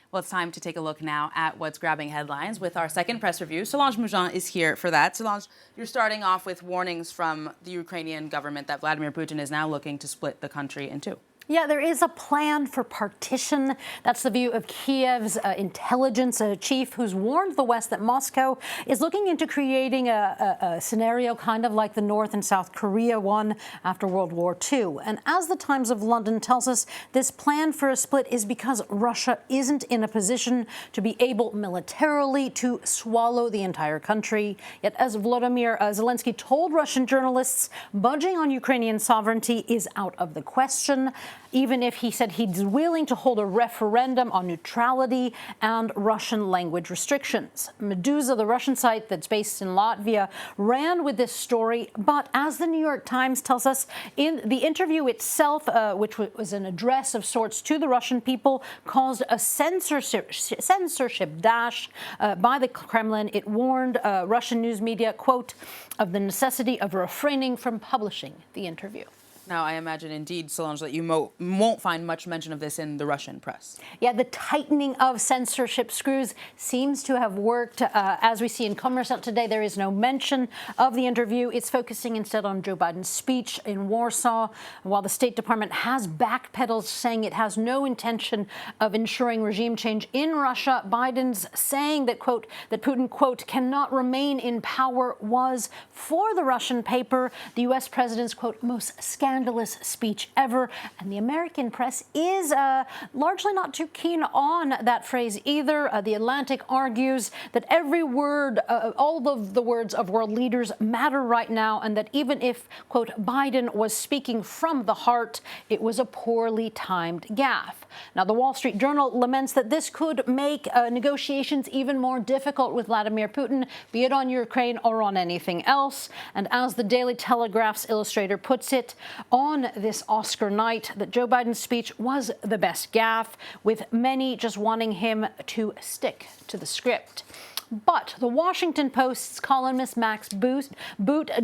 Well, it's time to take a look now at what's grabbing headlines with our second press review. Solange Moujin is here for that. Solange, you're starting off with warnings from the Ukrainian government that Vladimir Putin is now looking to split the country in two. Yeah, there is a plan for partition. That's the view of Kiev's intelligence chief, who's warned the West that Moscow is looking into creating a scenario kind of like the North and South Korea one after World War II. And as the Times of London tells us, this plan for a split is because Russia isn't in a position to be able militarily to swallow the entire country. Yet, as Vladimir Zelensky told Russian journalists, budging on Ukrainian sovereignty is out of the question, even if he said he's willing to hold a referendum on neutrality and Russian language restrictions. Medusa, the Russian site that's based in Latvia, ran with this story, but as the New York Times tells us, in the interview itself, which was an address of sorts to the Russian people, caused a censorship dash by the Kremlin. It warned Russian news media, quote, of the necessity of refraining from publishing the interview. Now, I imagine indeed, Solange, that you won't find much mention of this in the Russian press. Yeah, the tightening of censorship screws seems to have worked. As we see in Kommersant today, there is no mention of the interview. It's focusing instead on Joe Biden's speech in Warsaw, while the State Department has backpedaled, saying it has no intention of ensuring regime change in Russia. Biden's saying that, quote, that Putin, quote, cannot remain in power was, for the Russian paper, the U.S. president's, quote, most scandalous speech ever. And the American press is largely not too keen on that phrase either. The Atlantic argues that every word, all of the words of world leaders matter right now, and that even if, quote, Biden was speaking from the heart, it was a poorly timed gaffe. Now, the Wall Street Journal laments that this could make negotiations even more difficult with Vladimir Putin, be it on Ukraine or on anything else. And as the Daily Telegraph's illustrator puts it, on this Oscar night, that Joe Biden's speech was the best gaffe, with many just wanting him to stick to the script. But the Washington Post's columnist Max Boot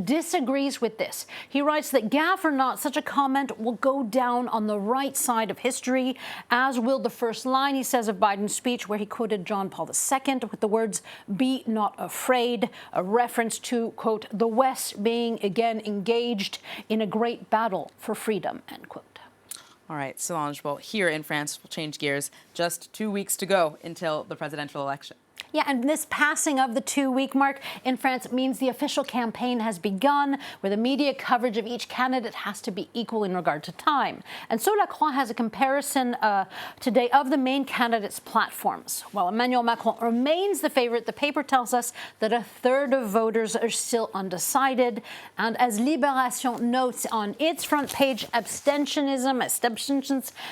disagrees with this. He writes that gaffe or not, such a comment will go down on the right side of history, as will the first line, he says, of Biden's speech, where he quoted John Paul II with the words, "Be not afraid," a reference to, quote, the West being again engaged in a great battle for freedom, end quote. All right, Solange, well, here in France, we'll change gears. Just 2 weeks to go until the presidential election. Yeah, and this passing of the 2-week mark in France means the official campaign has begun, where the media coverage of each candidate has to be equal in regard to time. And so La Croix has a comparison today of the main candidates' platforms. While Emmanuel Macron remains the favorite, the paper tells us that a third of voters are still undecided. And as Libération notes on its front page, abstentions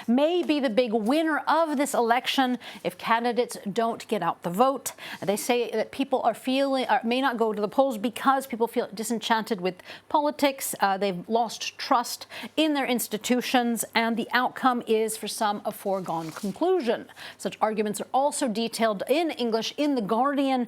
may be the big winner of this election if candidates don't get out the vote. They say that people may not go to the polls because people feel disenchanted with politics. They've lost trust in their institutions, and the outcome is, for some, a foregone conclusion. Such arguments are also detailed in English in The Guardian,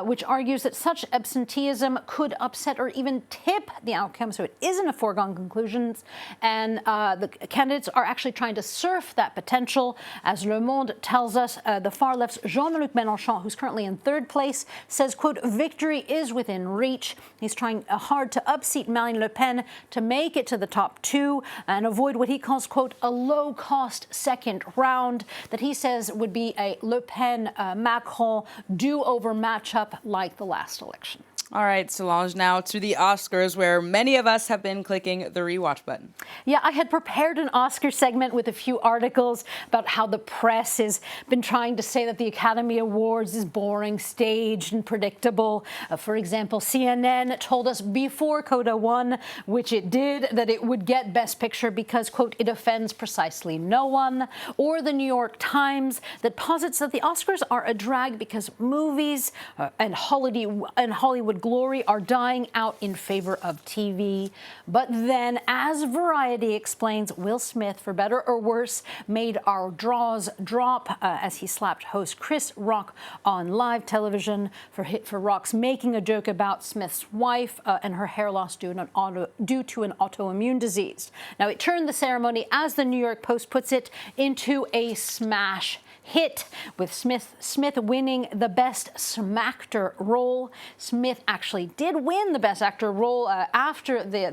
which argues that such absenteeism could upset or even tip the outcome, so it isn't a foregone conclusion. And the candidates are actually trying to surf that potential. As Le Monde tells us, the far left's Jean-Luc Mélenchon, who's currently in third place, says, quote, victory is within reach. He's trying hard to upseat Marine Le Pen to make it to the top two and avoid what he calls, quote, a low-cost second round that he says would be a Le Pen-Macron do-over matchup like the last election. All right, Solange, now to the Oscars, where many of us have been clicking the rewatch button. Yeah, I had prepared an Oscar segment with a few articles about how the press has been trying to say that the Academy Awards is boring, staged, and predictable. For example, CNN told us before Coda won, which it did, that it would get Best Picture because, quote, it offends precisely no one. Or the New York Times that posits that the Oscars are a drag because movies and Hollywood glory are dying out in favor of TV. But then, as Variety explains, Will Smith, for better or worse, made our draws drop as he slapped host Chris Rock on live television for Rock's making a joke about Smith's wife and her hair loss due to an autoimmune disease. Now, it turned the ceremony, as the New York Post puts it, into a smash hit, with Smith winning the Best Smacktor role. Smith actually did win the Best Actor role after the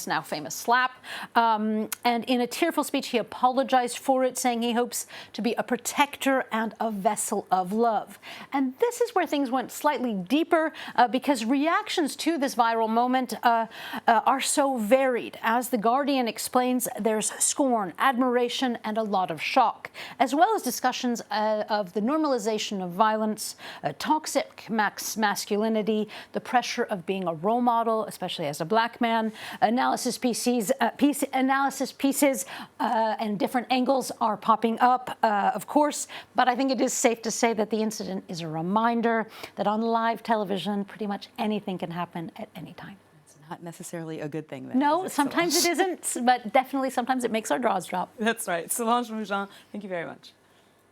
now famous slap. And in a tearful speech, he apologized for it, saying he hopes to be a protector and a vessel of love. And this is where things went slightly deeper because reactions to this viral moment are so varied. As The Guardian explains, there's scorn, admiration, and a lot of shock, as well as discussions of the normalization of violence, toxic masculinity, the pressure of being a role model, especially as a black man. Analysis pieces and different angles are popping up, of course, but I think it is safe to say that the incident is a reminder that on live television, pretty much anything can happen at any time. It's not necessarily a good thing, then. No, sometimes it isn't, but definitely sometimes it makes our jaws drop. That's right. Solange Moujin, thank you very much.